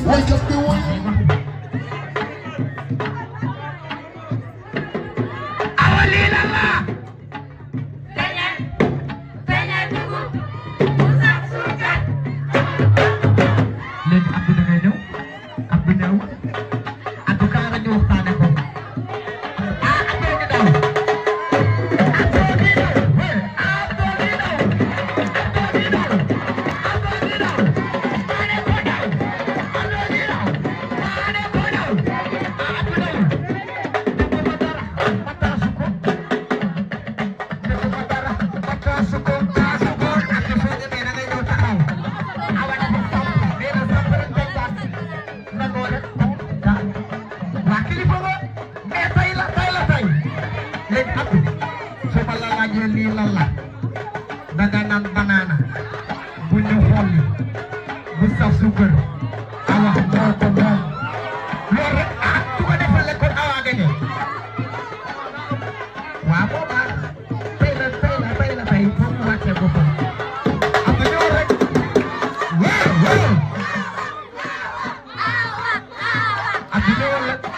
Wake up the one. Dagangan banana bunyi holly besar sugar awak motor lor aku ada pelekor awak gini wapo ba pela pay pun wace gopo apa nyorek wow aku nyorek